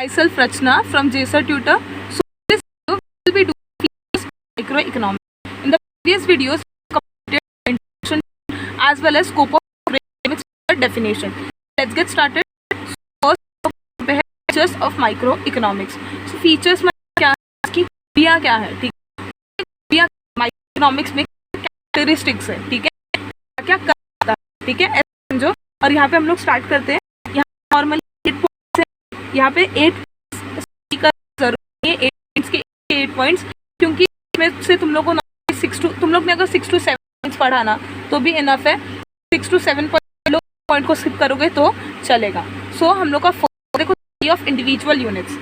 myself Rachna from JSR Tutor. So this video we will be doing features of microeconomics. In the previous videos, we completed introduction as well as scope of microeconomics definition. Let's get started. So first, features of microeconomics. So features में क्या है कि क्रिया क्या है, ठीक है, क्रिया माइक्रोइकोनॉमिक्स में कैरेक्टरिस्टिक्स है, ठीक है, क्या करता है, ठीक है, ऐसे समझो। और यहाँ पे हम लोग स्टार्ट करते हैं। यहाँ नॉर्मली 8 पॉइंट्स है, यहाँ पे 8 का जरूरी है, 8 के 8 पॉइंट्स, क्योंकि इसमें से तुम लोग को 6 to तुम लोग ने अगर 6 to 7 पॉइंट्स पढ़ा ना तो भी इनफ है। 6 to 7 पॉइंट को स्किप करोगे तो चलेगा। सो हम लोग का देखो थ्योरी ऑफ इंडिविजुअल यूनिट्स।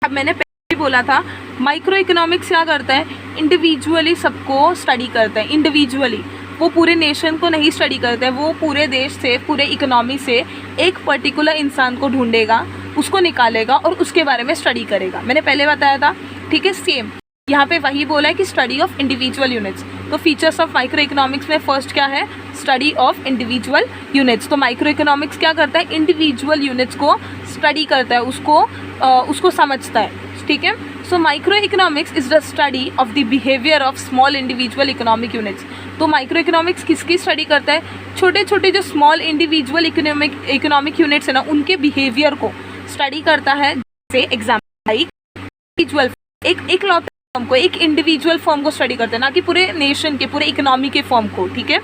अब मैंने पहले बोला था माइक्रो इकोनॉमिक्स क्या करता है, इंडिविजुअली सबको स्टडी करता है। इंडिविजुअली वो पूरे नेशन को नहीं स्टडी करता है, वो पूरे देश से, पूरे इकोनॉमी से एक पर्टिकुलर इंसान को ढूंढेगा, उसको निकालेगा और उसके बारे में स्टडी करेगा। मैंने पहले बताया था, ठीक है। सेम यहाँ पे वही बोला है कि स्टडी ऑफ इंडिविजुअल यूनिट्स। तो फीचर्स ऑफ माइक्रो इकोनॉमिक्स में फर्स्ट क्या है, स्टडी ऑफ इंडिविजुअल यूनिट्स। तो माइक्रो इकोनॉमिक्स क्या करता है, इंडिविजुअल यूनिट्स को स्टडी करता है, उसको समझता है, ठीक है। So micro economics is the study of the behaviour of small individual economic units. तो माइक्रो इकोनॉमिक्स किसकी स्टडी करता है, छोटे छोटे जो स्मॉल इंडिविजुअल इकोनॉमिक यूनिट्स है ना, उनके बिहेवियर को स्टडी करता है। जैसे एग्जाम्पल इंडिविजुअल एक लॉ फॉर्म को, एक इंडिविजुअल फॉर्म को स्टडी करते हैं, ना कि पूरे नेशन के, पूरे इकोनॉमी के फॉर्म को, ठीक है।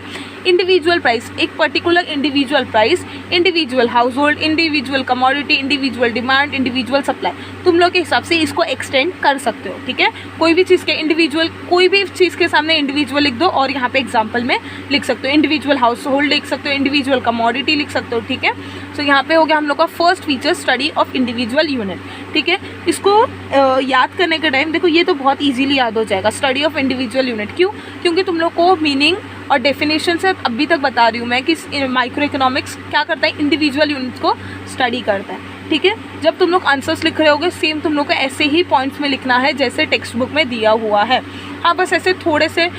इंडिविजुअल प्राइस, एक particular individual price, individual house hold, individual commodity, individual demand, individual supply. तुम लोग के हिसाब से इसको एक्सटेंड कर सकते हो, ठीक है। कोई भी चीज़ के इंडिविजुअल, कोई भी चीज़ के सामने इंडिविजुअल लिख दो और यहाँ पे एग्जाम्पल में लिख सकते हो। इंडिविजुअल हाउस होल्ड लिख सकते हो, इंडिविजुअल कमोडिटी लिख सकते हो, ठीक है। सो यहाँ पे हो गया हम लोग का first feature, study of individual unit, ठीक है। इसको याद करने के टाइम देखो, ये तो बहुत ईजिली याद हो जाएगा, स्टडी ऑफ इंडिविजुअल यूनिट। क्यों? क्योंकि तुम लोग को मीनिंग और डेफिनेशन से अभी तक बता रही हूँ मैं कि माइक्रो इकोनॉमिक्स क्या करता है, इंडिविजुअल यूनिट्स को स्टडी करता है, ठीक है। जब तुम लोग आंसर्स लिख रहे होगे, सेम तुम लोग को ऐसे ही पॉइंट्स में लिखना है जैसे टेक्स्ट बुक में दिया हुआ है। हाँ, बस ऐसे थोड़े से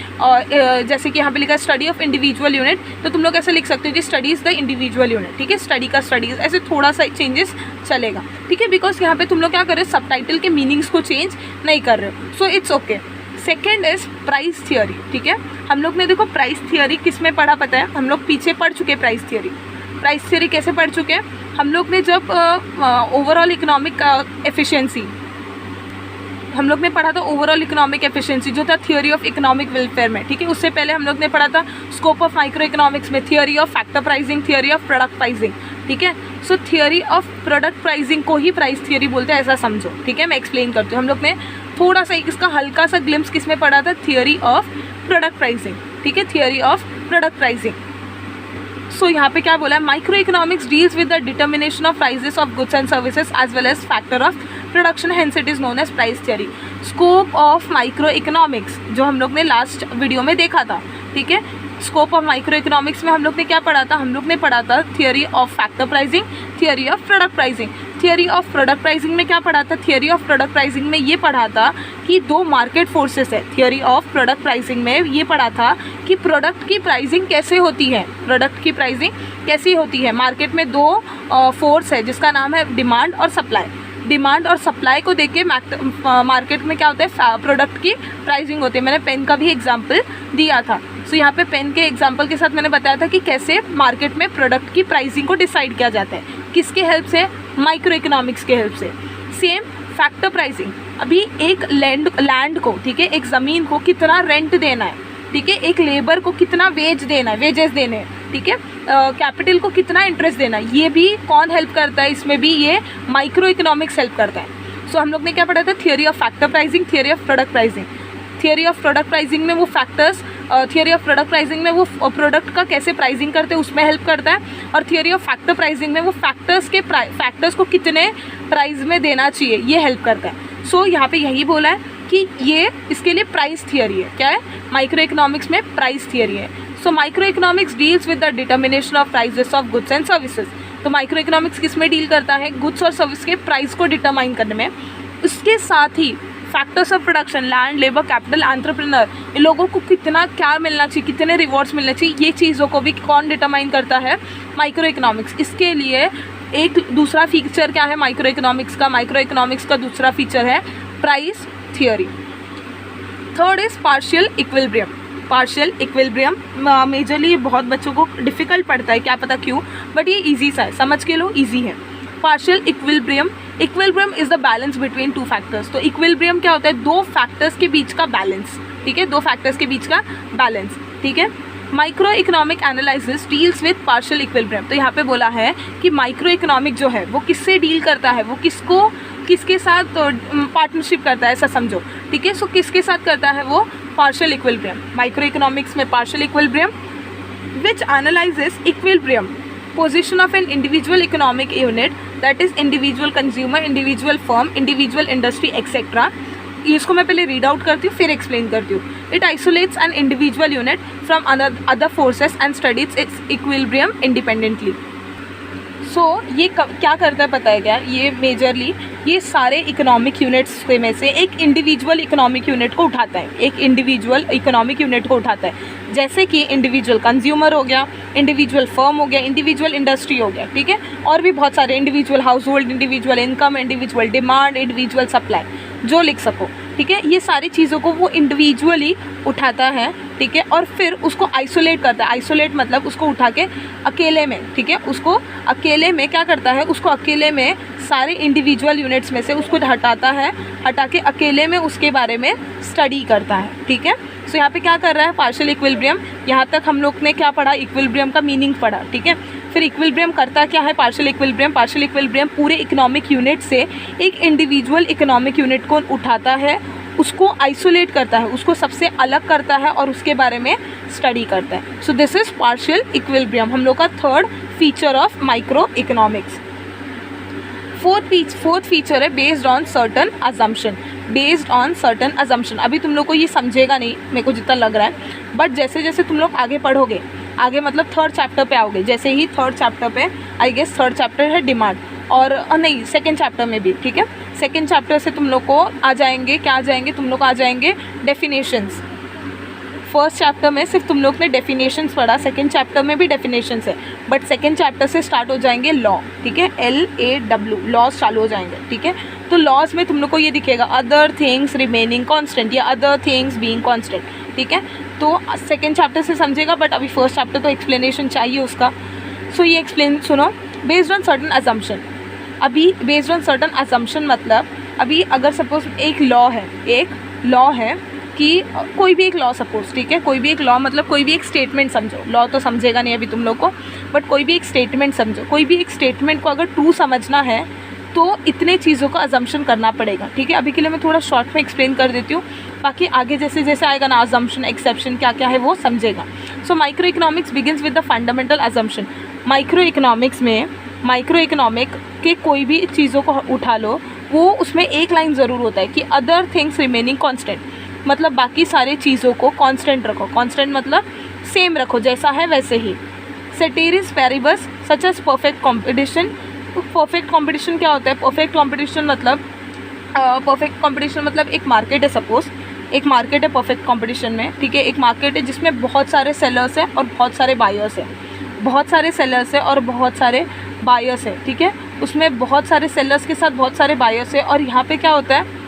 जैसे कि यहाँ पे लिखा है स्टडी ऑफ इंडिविजुअल यूनिट, तो तुम लोग ऐसे लिख सकते हो कि स्टडीज़ द इंडिविजुअल यूनिट, ठीक है। स्टडी का स्टडीज़, ऐसे थोड़ा सा चेंजेस चलेगा, ठीक है, बिकॉज यहाँ पे तुम लोग क्या कर रहे हो, सबटाइटल के मीनिंग्स को चेंज नहीं कर रहे हो। So it's okay. Second is price theory, ठीक है। हम लोग ने देखो प्राइस थियोरी किस में पढ़ा, पता है, हम लोग पीछे पढ़ चुके प्राइस थियोरी। प्राइस थियोरी कैसे पढ़ चुके हैं हम लोग ने, जब ओवरऑल इकोनॉमिक एफिशिएंसी हम लोग ने पढ़ा था, ओवरऑल इकोनॉमिक एफिशिएंसी जो था थियोरी ऑफ इकोनॉमिक वेलफेयर में, ठीक है। उससे पहले हम लोग ने पढ़ा था स्कोप ऑफ माइक्रो इकोनॉमिक्स में theory of factor pricing, theory of product pricing, ठीक है। सो थियोरी ऑफ प्रोडक्ट प्राइसिंग को ही प्राइस थियोरी बोलते हैं, ऐसा समझो, ठीक है। मैं एक्सप्लेन करती हूँ। हम लोग ने थोड़ा सा इसका हल्का सा ग्लिम्स किस में पढ़ा था, थियोरी ऑफ प्रोडक्ट प्राइसिंग, ठीक है, theory of product pricing. So यहाँ पे क्या बोला है, micro economics deals with the determination of prices of goods and services as well as factor of production, hence it is known as price theory. Scope of micro economics जो हम लोग ने last video में देखा था, ठीक है। Scope of micro economics में हम लोग ने क्या पढ़ा था, हम लोग ने पढ़ा था theory of factor pricing, theory of product pricing. Theory of product pricing में क्या पढ़ा था, थियोरी ऑफ प्रोडक्ट प्राइसिंग में ये पढ़ा था कि दो मार्केट फोर्सेस है। थियोरी ऑफ प्रोडक्ट प्राइसिंग में ये पढ़ा था कि प्रोडक्ट की प्राइसिंग कैसे होती है, प्रोडक्ट की प्राइसिंग कैसी होती है। मार्केट में दो फोर्स है जिसका नाम है डिमांड और सप्लाई। डिमांड और सप्लाई को देख के मार्केट में क्या होता है, प्रोडक्ट की प्राइसिंग होती है। मैंने पेन का भी एग्जांपल दिया था। सो यहाँ पे पेन के एग्जांपल के साथ मैंने बताया था कि कैसे मार्केट में प्रोडक्ट की प्राइसिंग को डिसाइड किया जाता है, किसके हेल्प से, माइक्रो इकोनॉमिक्स के हेल्प से। सेम फैक्टर प्राइसिंग, अभी एक लैंड को, ठीक है, एक ज़मीन को कितना रेंट देना है, ठीक है, एक लेबर को कितना वेज देना है, वेजेस देने हैं, ठीक है, कैपिटल को कितना इंटरेस्ट देना है, ये भी कौन हेल्प करता है, इसमें भी ये माइक्रो इकोनॉमिक्स हेल्प करता है। सो हम लोग ने क्या पढ़ा था, theory of factor pricing, theory of product pricing. Theory of product pricing में वो factors, theory of product pricing में वो प्रोडक्ट का कैसे प्राइसिंग करते हैं उसमें हेल्प करता है, और थियोरी ऑफ फैक्टर प्राइसिंग में वो फैक्टर्स को कितने प्राइस में देना चाहिए ये हेल्प करता है। सो यहाँ पे यही बोला है कि ये इसके लिए प्राइस थियोरी है। क्या है, माइक्रो इकोनॉमिक्स में प्राइस थियोरी है। So micro economics deals with the determination of prices of goods and services. तो माइक्रो इकोनॉमिक्स किस में डील करता है, गुड्स और सर्विस के प्राइस को डिटरमाइन करने में। उसके साथ ही factors of production, land, labour, capital, entrepreneur, इन लोगों को कितना क्या मिलना चाहिए, कितने रिवॉर्ड्स मिलने चाहिए, ये चीज़ों को भी कौन डिटरमाइन करता है, माइक्रो इकोनॉमिक्स। इसके लिए एक दूसरा फीचर क्या है माइक्रो इकोनॉमिक्स का? माइक्रो इकोनॉमिक्स का दूसरा फीचर है price theory. Third is partial equilibrium. Partial equilibrium majorly ये बहुत बच्चों को डिफिकल्ट पड़ता है, क्या पता क्यों, बट ये इजी सा है, समझ के लो इजी है। Partial equilibrium, equilibrium is the balance between two factors. तो इक्विलिब्रियम क्या होता है? दो फैक्टर्स के बीच का बैलेंस, ठीक है, दो फैक्टर्स के बीच का बैलेंस, ठीक है। Micro economic analysis deals with partial equilibrium. तो यहाँ पे बोला है कि माइक्रो इकोनॉमिक जो है वो किससे डील करता है, वो किसको किसके साथ पार्टनरशिप करता है, ऐसा समझो, ठीक है। सो किसके साथ करता है वो? Partial equilibrium. माइक्रो इकोनॉमिक्स में partial equilibrium which analyses equilibrium position of an individual economic unit, that is individual consumer, individual firm, individual industry etc. इसको मैं पहले रीड आउट करती हूँ फिर एक्सप्लेन करती हूँ। It isolates an individual unit from other forces and studies its equilibrium independently. So ये क्या करता है पता है क्या? ये मेजरली ये सारे इकोनॉमिक यूनिट्स में से एक इंडिविजुअल इकोनॉमिक यूनिट को उठाता है, एक इंडिविजुअल इकोनॉमिक यूनिट को उठाता है। जैसे कि इंडिविजुअल कंज्यूमर हो गया, इंडिविजुअल फर्म हो गया, इंडिविजुअल इंडस्ट्री हो गया, ठीक है, और भी बहुत सारे individual house hold, individual income, individual demand, individual supply, जो लिख सको, ठीक है। ये सारी चीज़ों को वो इंडिविजुअली उठाता है, ठीक है, और फिर उसको आइसोलेट करता है। आइसोलेट मतलब उसको उठा के अकेले में, ठीक है, उसको अकेले में क्या करता है? उसको अकेले में सारे इंडिविजुअल यूनिट्स में से उसको हटाता है, हटा के अकेले में उसके बारे में स्टडी करता है, ठीक है। सो यहाँ पे क्या कर रहा है? Partial equilibrium. यहाँ तक हम लोग ने क्या पढ़ा? इक्विलिब्रियम का मीनिंग पढ़ा, ठीक है। फिर इक्विलिब्रियम करता क्या है? पार्शियल इक्विलिब्रियम, पार्शियल इक्विलिब्रियम पूरे इकोनॉमिक यूनिट से एक इंडिविजुअल इकोनॉमिक यूनिट को उठाता है, उसको आइसोलेट करता है, उसको सबसे अलग करता है और उसके बारे में स्टडी करता है। So this is partial equilibrium, हम लोग का third feature of micro economics. Fourth feature है based on certain assumption. Based on certain assumption, अभी तुम लोग को ये समझेगा नहीं मेरे को जितना लग रहा है, बट जैसे जैसे तुम लोग आगे पढ़ोगे, आगे मतलब थर्ड चैप्टर पे आओगे, जैसे ही थर्ड चैप्टर पे, आई गेस थर्ड चैप्टर है डिमांड, और नहीं सेकेंड चैप्टर में भी, ठीक है, सेकेंड चैप्टर से तुम लोग को आ जाएंगे, क्या आ जाएंगे तुम लोग? आ जाएंगे डेफिनेशंस। फर्स्ट चैप्टर में सिर्फ तुम लोग ने डेफिनेशंस पढ़ा, सेकेंड चैप्टर में भी डेफिनेशंस है, बट सेकेंड चैप्टर से स्टार्ट हो जाएंगे लॉ, ठीक है, LAW, लॉज चालू हो जाएंगे, ठीक है। तो लॉज में तुम लोग को ये दिखेगा अदर थिंग्स रिमेनिंग कॉन्स्टेंट या अदर थिंग्स बीइंग कॉन्स्टेंट, ठीक है। तो सेकेंड चैप्टर से समझेगा, बट अभी फर्स्ट चैप्टर तो एक्सप्लेनेशन चाहिए उसका। सो ये एक्सप्लेन सुनो, बेस्ड ऑन सर्टन अजम्पशन। अभी बेस्ड ऑन सर्टन अजम्पशन मतलब अभी अगर सपोज एक लॉ है कि कोई भी एक लॉ सपोज, ठीक है, कोई भी एक लॉ मतलब कोई भी एक स्टेटमेंट समझो, लॉ तो समझेगा नहीं अभी तुम लोग को, बट कोई भी एक स्टेटमेंट समझो। कोई भी एक स्टेटमेंट को अगर ट्रू समझना है तो इतने चीज़ों का अजम्पशन करना पड़ेगा, ठीक है। अभी के लिए मैं थोड़ा शॉर्ट में एक्सप्लेन कर देती हूँ, बाकी आगे जैसे जैसे आएगा ना अजम्पशन एक्सेप्शन क्या क्या है वो समझेगा। So micro economics begins with the fundamental assumption. Micro economics में माइक्रो इकोनॉमिक के कोई भी चीज़ों को उठा लो, वो उसमें एक लाइन ज़रूर होता है कि अदर थिंग्स रिमेनिंग कॉन्स्टेंट, मतलब बाकी सारे चीज़ों को कांस्टेंट रखो। कांस्टेंट मतलब सेम रखो, जैसा है वैसे ही। Ceteris paribus such as perfect competition. Perfect competition क्या होता है? परफेक्ट कॉम्पिटिशन मतलब एक मार्केट है, सपोज एक मार्केट है परफेक्ट कॉम्पिटिशन में, ठीक है, एक मार्केट है जिसमें बहुत सारे सेलर्स हैं और बहुत सारे बायर्स हैं, बहुत सारे सेलर्स हैं और बहुत सारे बायर्स हैं, ठीक है। उसमें बहुत सारे सेलर्स के साथ बहुत सारे बायर्स हैं, और यहाँ पे क्या होता है?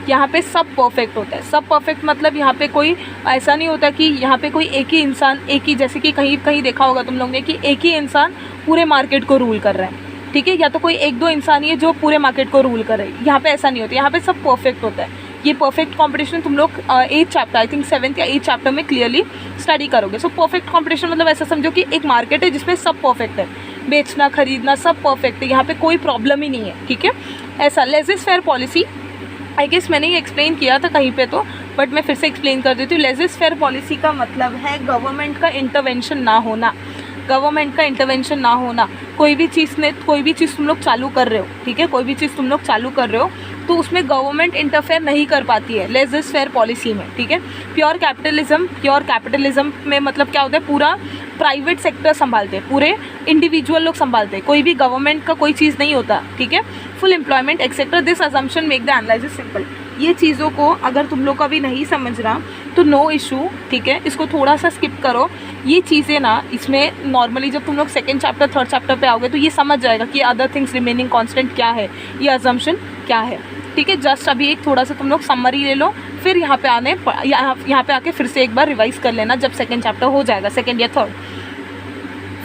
यहाँ पे सब परफेक्ट होता है। सब परफेक्ट मतलब यहाँ पे कोई ऐसा नहीं होता कि यहाँ पे कोई एक ही इंसान, एक ही, जैसे कि कहीं कहीं देखा होगा तुम लोग ने कि एक ही इंसान पूरे मार्केट को रूल कर रहा है, ठीक है, या तो कोई एक दो इंसान ही है जो पूरे मार्केट को रूल कर रहे हैं। यहाँ पे ऐसा नहीं होता, यहाँ पे सब परफेक्ट होता है। ये परफेक्ट कॉम्पिटिशन तुम लोग 8th chapter, I think 7th या 8th चैप्टर में क्लियरली स्टडी करोगे। सो परफेक्ट कॉम्पिटिशन मतलब ऐसा समझो कि एक मार्केट है जिसमें सब परफेक्ट है, बेचना खरीदना सब परफेक्ट है, यहाँ पे कोई प्रॉब्लम ही नहीं है, ठीक है। ऐसा लेजिस फेयर पॉलिसी, आई गेस मैंने ये एक्सप्लेन किया था कहीं पे तो, बट मैं फिर से एक्सप्लेन कर देती हूँ। लेजिस फेयर पॉलिसी का मतलब है गवर्नमेंट का इंटरवेंशन ना होना, गवर्नमेंट का इंटरवेंशन ना होना। कोई भी चीज़ तुम लोग चालू कर रहे हो, ठीक है, कोई भी चीज़ तुम लोग चालू कर रहे हो तो उसमें गवर्नमेंट इंटरफेयर नहीं कर पाती है लेजिस फेयर पॉलिसी में, ठीक है। प्योर कैपिटलिज्म में मतलब क्या होता है? पूरा प्राइवेट सेक्टर संभालते हैं, पूरे इंडिविजुअल लोग संभालते हैं, कोई भी गवर्नमेंट का कोई चीज़ नहीं होता, ठीक है। Full employment etcetera. This assumption make the analysis simple. ये चीज़ों को अगर तुम लोग को अभी नहीं समझ रहा तो नो इशू, ठीक है, इसको थोड़ा सा स्किप करो। ये चीज़ें ना इसमें नॉर्मली जब तुम लोग सेकेंड चैप्टर थर्ड चैप्टर पे आओगे तो ये समझ जाएगा कि अदर थिंग्स रिमेनिंग कांस्टेंट क्या है, ये अजम्पशन क्या है, ठीक है। जस्ट अभी एक थोड़ा सा तुम लोग समरी ले लो, फिर यहाँ पे आके फिर से एक बार रिवाइज कर लेना जब सेकेंड चैप्टर हो जाएगा, सेकेंड या थर्ड।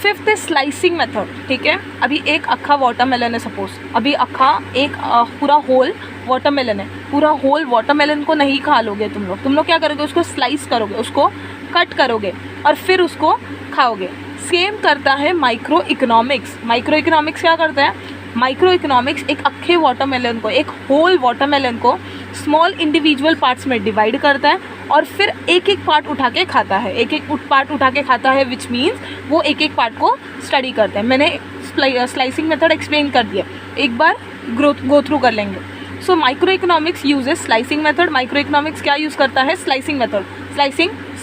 फिफ्थ है स्लाइसिंग मेथड, ठीक है। अभी एक अक्खा वाटरमेलन है सपोज, अभी अक्खा एक पूरा होल वाटरमेलन है, पूरा होल वाटरमेलन को नहीं खा लोगे तुम लोग क्या करोगे, उसको स्लाइस करोगे, उसको कट करोगे और फिर उसको खाओगे। सेम करता है माइक्रो इकोनॉमिक्स। माइक्रो इकोनॉमिक्स क्या करता है, माइक्रो इकोनॉमिक्स एक अक्खे वाटरमेलन को, एक होल वाटरमेलन को स्मॉल इंडिविजुअल पार्ट्स में डिवाइड करता है और फिर एक एक पार्ट उठा के खाता है, एक एक पार्ट उठा के खाता है, विच मीन्स वो एक एक पार्ट को स्टडी करते हैं। मैंने स्लाइसिंग मेथड एक्सप्लेन कर दिया, एक बार गो थ्रू कर लेंगे। So micro economics uses slicing method. Micro economics क्या यूज़ करता है, स्लाइसिंग मेथड,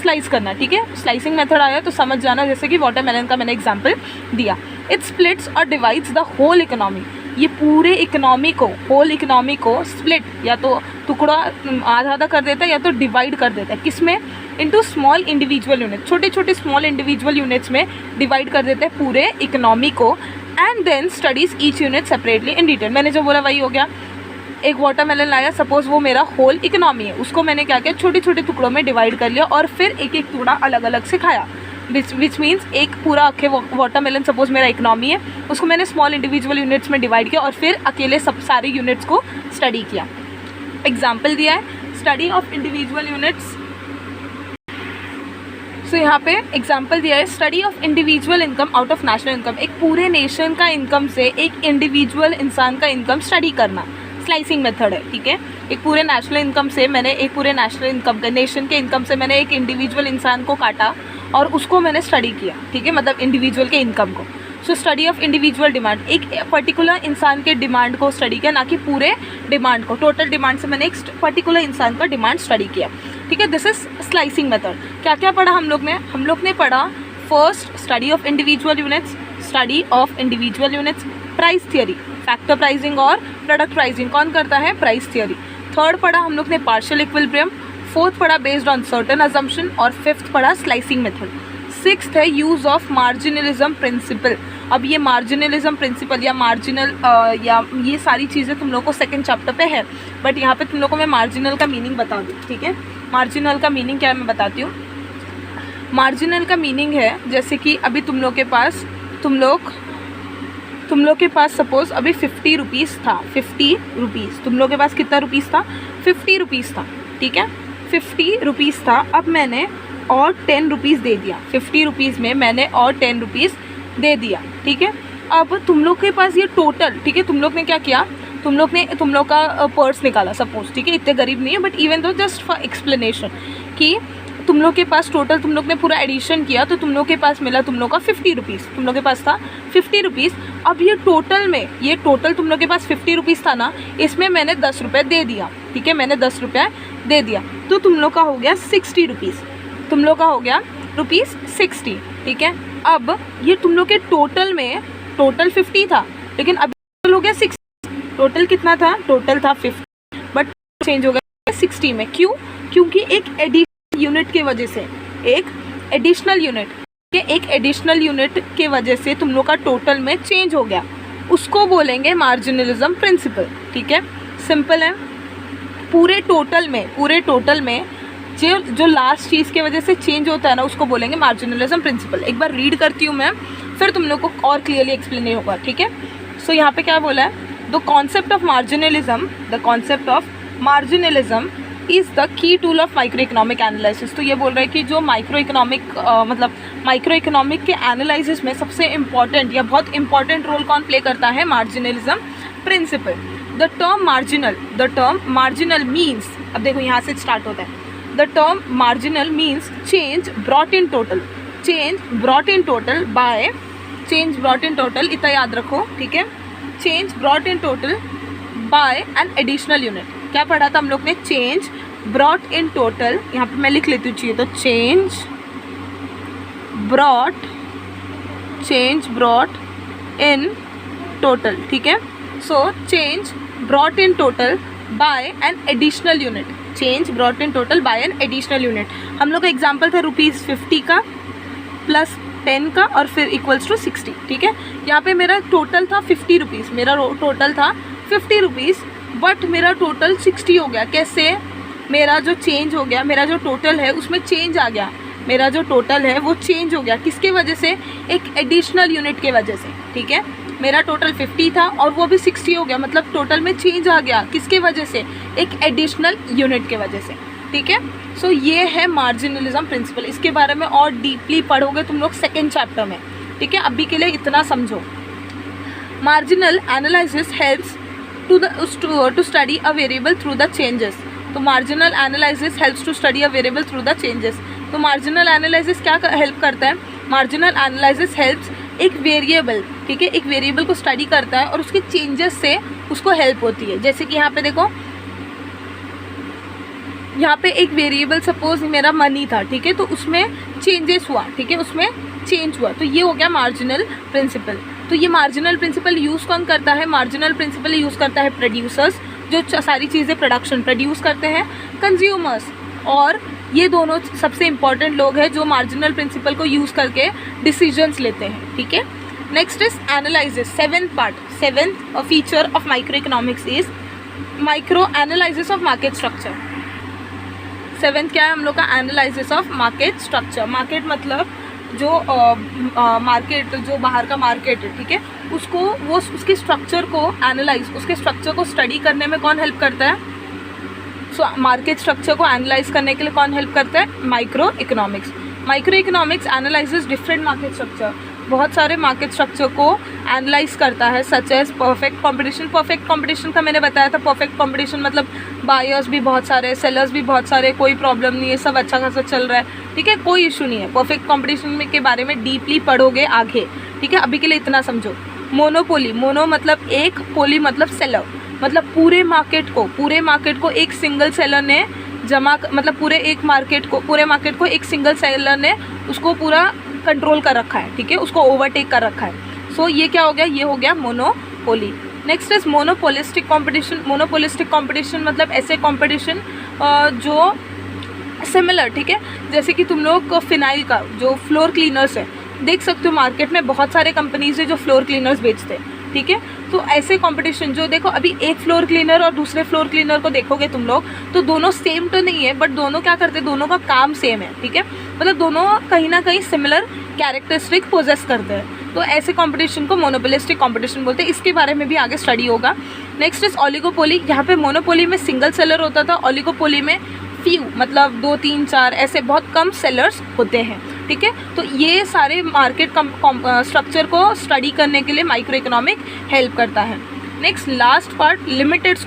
स्लाइस करना, ठीक है। स्लाइसिंग मेथड आया तो समझ जाना, जैसे कि वाटरमेलन का मैंने एग्जांपल दिया। इट स्प्लिट्स और डिवाइड्स द होल इकोनॉमी। ये पूरे इकोनॉमी को, होल इकोनॉमी को स्प्लिट या तो टुकड़ा आधा आधा कर देता है या तो डिवाइड कर देता है, किसमें, इनटू स्मॉल इंडिविजुअल यूनिट, छोटे छोटे स्मॉल इंडिविजुअल यूनिट्स में डिवाइड कर देते हैं पूरे इकोनॉमी को, and then studies each unit separately in detail. मैंने जो बोला वही हो गया। एक वाटरमेलन लाया, सपोज वो मेरा होल इकोनॉमी है, उसको मैंने क्या किया, छोटे छोटे टुकड़ों में डिवाइड कर लिया और फिर एक एक टुकड़ा अलग अलग से खाया, विच मीन्स एक पूरा अखे वाटरमेलन सपोज मेरा इकोनॉमी है, उसको मैंने स्मॉल इंडिविजुअल यूनिट्स में डिवाइड किया और फिर अकेले सब सारे यूनिट्स को स्टडी किया। एग्जाम्पल दिया है, स्टडी ऑफ इंडिविजुअल यूनिट्स। सो यहाँ पे एग्जाम्पल दिया है, study of individual income out of national income. एक पूरे नेशन का इनकम से एक इंडिविजुअल इंसान का इनकम स्टडी करना, स्लाइसिंग मेथड है, ठीक है। एक पूरे नेशनल इनकम से मैंने, एक पूरे नेशनल इनकम का, नेशन के इनकम से मैंने एक इंडिविजुअल इंसान को काटा और उसको मैंने स्टडी किया, ठीक है, मतलब इंडिविजुअल के इनकम को। So study of individual demand, एक पर्टिकुलर इंसान के डिमांड को स्टडी किया, ना कि पूरे डिमांड को। टोटल डिमांड से मैंने एक पर्टिकुलर इंसान का डिमांड स्टडी किया, ठीक है। This is slicing method. क्या क्या पढ़ा हम लोग ने पढ़ा, first study of individual units, study of individual units, price theory, factor pricing और प्रोडक्ट प्राइसिंग कौन करता है, प्राइस थियरी। थर्ड पढ़ा हम लोग ने पार्शियल इक्विलिब्रियम, फोर्थ पढ़ा बेस्ड ऑन सर्टेन अजम्पशन और फिफ्थ पढ़ा स्लाइसिंग मेथड। सिक्स्थ है यूज़ ऑफ मार्जिनलिज्म प्रिंसिपल। अब ये मार्जिनलिज्म प्रिंसिपल या मार्जिनल या ये सारी चीज़ें तुम लोग को सेकंड चैप्टर पे है, बट यहाँ पे तुम लोग को मैं मार्जिनल का मीनिंग बता दूँ, ठीक है। मार्जिनल का मीनिंग क्या है मैं बताती हूँ। मार्जिनल का मीनिंग है, जैसे कि अभी तुम लोग के पास सपोज अभी 50 रुपीज़ था, 50 रुपीज़, तुम लोग के पास कितना रुपीज़ था, 50 रुपीज़ था, ठीक है, 50 रुपीज़ था। अब मैंने और 10 रुपीज़ दे दिया, 50 रुपीज़ में मैंने और 10 रुपीज़ दे दिया, ठीक है। अब तुम लोग के पास ये टोटल, ठीक है, तुम लोग ने क्या किया, तुम लोग का पर्स निकाला सपोज, ठीक है, इतने गरीब नहीं है, but even though just for explanation कि तुम लोग के पास टोटल, तुम लोग ने पूरा एडिशन किया तो तुम लोग के पास मिला तुम लोग का 50 रुपीज़, तुम लोग के पास था 50 रुपीज़। अब ये टोटल तुम लोग के पास 50 रुपीज़ था ना, इसमें मैंने 10 रुपये दे दिया, ठीक है, मैंने 10 रुपये दे दिया, तो तुम लोग का हो गया 60 रुपीज़, तुम लोग का हो गया रुपीज़ 60, ठीक है। अब ये तुम लोग के टोटल में, टोटल 50 था लेकिन अभी टोटल हो गया 60, टोटल कितना था, टोटल था 50 बट चेंज हो गया 60 में, क्यों, क्योंकि एक एडिशनल यूनिट के वजह से, एक एडिशनल यूनिट के वजह से तुम लोग का टोटल में चेंज हो गया, उसको बोलेंगे मार्जिनलिज्म प्रिंसिपल, ठीक है, सिंपल है। पूरे टोटल में जो लास्ट चीज़ की वजह से चेंज होता है ना, उसको बोलेंगे मार्जिनलिज्म प्रिंसिपल। एक बार रीड करती हूँ मैं, फिर तुम लोग को और क्लियरली एक्सप्लेन होगा, ठीक है। सो यहाँ पे क्या बोला है, the concept of marginalism is the key tool of micro economic analysis. तो ये बोल रहा है कि जो माइक्रो इकोनॉमिक के एनालिसिस में सबसे इम्पॉर्टेंट या बहुत इंपॉर्टेंट रोल कौन प्ले करता है, marginalism principle. The term marginal means, अब देखो यहाँ से स्टार्ट होता है, the term marginal means change brought in total, इतना याद रखो, ठीक है, change brought in total by an additional unit. क्या पढ़ा था हम लोग ने, चेंज ब्रॉट इन टोटल, यहाँ पे मैं लिख लेती हूँ चाहिए तो, चेंज ब्रॉट इन टोटल, ठीक है। So change brought in total by an additional unit, change brought in total by an additional unit. हम लोग का एग्जाम्पल था ₹50 का प्लस 10 का और फिर इक्वल्स टू 60, ठीक है। यहाँ पे मेरा टोटल था ₹50, मेरा टोटल था ₹50, बट मेरा टोटल 60 हो गया। कैसे? मेरा जो चेंज हो गया, मेरा जो टोटल है उसमें चेंज आ गया, मेरा जो टोटल है वो चेंज हो गया। किसके वजह से? एक एडिशनल यूनिट के वजह से, ठीक है। मेरा टोटल 50 था और वो भी 60 हो गया, मतलब टोटल में चेंज आ गया। किसके वजह से? एक एडिशनल यूनिट के वजह से, ठीक है। सो ये है मार्जिनलिज्म प्रिंसिपल। इसके बारे में और डीपली पढ़ोगे तुम लोग सेकेंड चैप्टर में, ठीक है। अभी के लिए इतना समझो। Marginal analysis helps to study a variable through the changes. तो marginal analysis helps to study a variable through the changes. तो मार्जिनल एनालिसिस क्या हेल्प करता है? मार्जिनल एनालिसिस हेल्प्स एक वेरिएबल, ठीक है, एक वेरिएबल को स्टडी करता है और उसके चेंजेस से उसको हेल्प होती है। जैसे कि यहाँ पे देखो, यहाँ पे एक वेरिएबल सपोज मेरा मनी था, ठीक है, तो उसमें चेंजेस हुआ, ठीक है, उसमें चेंज हुआ, तो ये हो गया मार्जिनल प्रिंसिपल। तो ये मार्जिनल प्रिंसिपल यूज़ कौन करता है? मार्जिनल प्रिंसिपल यूज़ करता है प्रोड्यूसर्स, जो सारी चीज़ें प्रोडक्शन प्रोड्यूस करते हैं, कंज्यूमर्स, और ये दोनों सबसे इंपॉर्टेंट लोग हैं जो मार्जिनल प्रिंसिपल को यूज़ करके डिसीजंस लेते हैं, ठीक है। Next is analysis, seventh feature of micro economics is micro analysis of market structure. Seventh क्या है हम लोग का? Analysis of market structure. Market मतलब जो मार्केट, जो बाहर का मार्केट है, ठीक है, उसको वो उसके स्ट्रक्चर को एनालाइज, उसके स्ट्रक्चर को स्टडी करने में कौन हेल्प करता है? सो मार्केट स्ट्रक्चर को एनालाइज करने के लिए कौन हेल्प करता है? Micro economics. Micro economics analyses different market structure, बहुत सारे मार्केट स्ट्रक्चर को एनालाइज करता है, such as perfect competition. Perfect competition का मैंने बताया था, परफेक्ट कंपटीशन मतलब बायर्स भी बहुत सारे, सेलर्स भी बहुत सारे, कोई प्रॉब्लम नहीं है, सब अच्छा खासा चल रहा है, ठीक है, कोई इशू नहीं है। परफेक्ट कंपटीशन के बारे में डीपली पढ़ोगे आगे, ठीक है। अभी के लिए इतना समझो। मोनोपोली, मोनो मतलब एक, पोली मतलब सेलर, मतलब पूरे मार्केट को एक सिंगल सेलर ने मतलब पूरे मार्केट को एक सिंगल सेलर ने उसको पूरा कंट्रोल कर रखा है, ठीक है, उसको ओवरटेक कर रखा है। सो ये क्या हो गया? ये हो गया monopoly. Next is monopolistic competition. Monopolistic competition मतलब ऐसे कंपटीशन जो सिमिलर, ठीक है, जैसे कि तुम लोग फिनाइल का जो फ्लोर क्लीनर्स है, देख सकते हो मार्केट में बहुत सारे कंपनीज है जो फ्लोर क्लीनर्स बेचते हैं, ठीक है। तो ऐसे कंपटीशन जो देखो, अभी एक फ्लोर क्लीनर और दूसरे फ्लोर क्लीनर को देखोगे तुम लोग, तो दोनों सेम तो नहीं है, बट दोनों क्या करते हैं? दोनों का काम सेम है, ठीक है, मतलब दोनों कहीं ना कहीं सिमिलर कैरेक्टरिस्टिक पोजेस करते हैं। तो ऐसे कंपटीशन को मोनोपोलिस्टिक कंपटीशन बोलते हैं। इसके बारे में भी आगे स्टडी होगा। Next is oligopoly. यहाँ पे मोनोपोली में सिंगल सेलर होता था, ओलिगोपोली में फ्यू मतलब 2, 3, 4 ऐसे बहुत कम सेलर्स होते हैं, ठीक है। तो ये सारे मार्केट स्ट्रक्चर को स्टडी करने के लिए माइक्रो इकोनॉमिक हेल्प करता है। Next last part, limited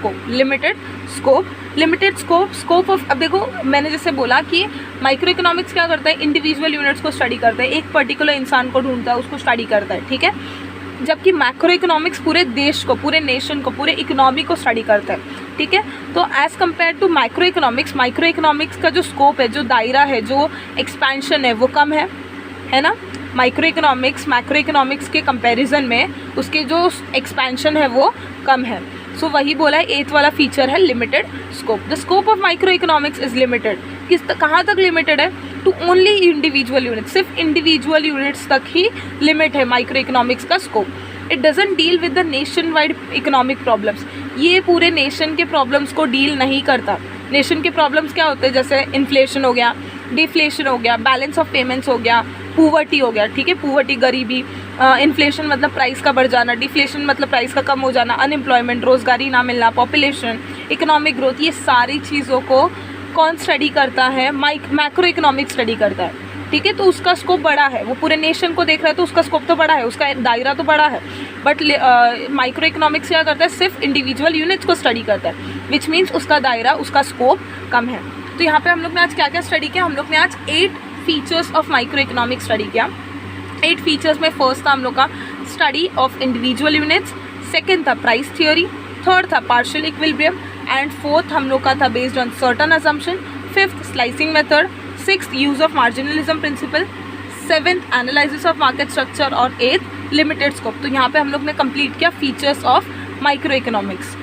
scope of. अब देखो मैंने जैसे बोला कि माइक्रो इकोनॉमिक्स क्या करता है? इंडिविजुअल यूनिट्स को स्टडी करता है, एक पर्टिकुलर इंसान को ढूंढता है, उसको स्टडी करता है, ठीक है। जबकि मैक्रो इकोनॉमिक्स पूरे देश को, पूरे नेशन को, पूरे इकोनॉमी को स्टडी करता है, ठीक है। तो as compare to micro economics का जो स्कोप है, जो दायरा है, जो एक्सपेंशन है वो कम है ना। मैक्रो इकोनॉमिक्स के कंपैरिजन में उसके जो एक्सपेंशन है वो कम है। सो वही बोला है, 8th वाला फीचर है limited scope. The scope of micro economics is limited. कहाँ तक लिमिटेड है? टू ओनली इंडिविजुअल यूनिट, सिर्फ इंडिविजुअल यूनिट्स तक ही लिमिट है माइक्रो इकोनॉमिक्स का scope. It doesn't deal with the nation wide economic problems. ये पूरे नेशन के प्रॉब्लम्स को डील नहीं करता। नेशन के प्रॉब्लम्स क्या होते हैं? जैसे इन्फ्लेशन हो गया, डिफ्लेशन हो गया, बैलेंस ऑफ पेमेंट्स हो गया, पुवर्टी हो गया, ठीक है, पुवर्टी गरीबी, इन्फ्लेशन मतलब प्राइस का बढ़ जाना, डिफ्लेशन मतलब प्राइस का कम हो जाना, अनएम्प्लॉयमेंट, रोजगारी ना मिलना, पॉपुलेशन, इकोनॉमिक ग्रोथ, ये सारी चीज़ों को कौन स्टडी करता है? मैक्रो इकोनॉमिक स्टडी करता है, ठीक है। तो उसका स्कोप बड़ा है, वो पूरे नेशन को देख रहा है तो उसका स्कोप तो बड़ा है, उसका दायरा तो बड़ा है। बट माइक्रो इकोनॉमिक्स क्या करता है? सिर्फ इंडिविजुअल यूनिट्स को स्टडी करता है, विच मीन्स उसका दायरा, उसका स्कोप कम है। तो यहाँ पे हम लोग ने आज क्या क्या स्टडी किया? हम लोग ने आज 8 features of micro economic study किया। 8 फीचर्स में फर्स्ट था हम लोग का study of individual units, second था प्राइस थियोरी, थर्ड था पार्शियल इक्विलिब्रियम, एंड फोर्थ हम लोग का था based on certain assumption, fifth slicing method, sixth use of marginalism principle, seventh analysis of market structure और एथ लिमिटेड स्कोप। तो यहाँ पे हम लोग ने कंप्लीट किया फीचर्स ऑफ माइक्रो इकोनॉमिक्स।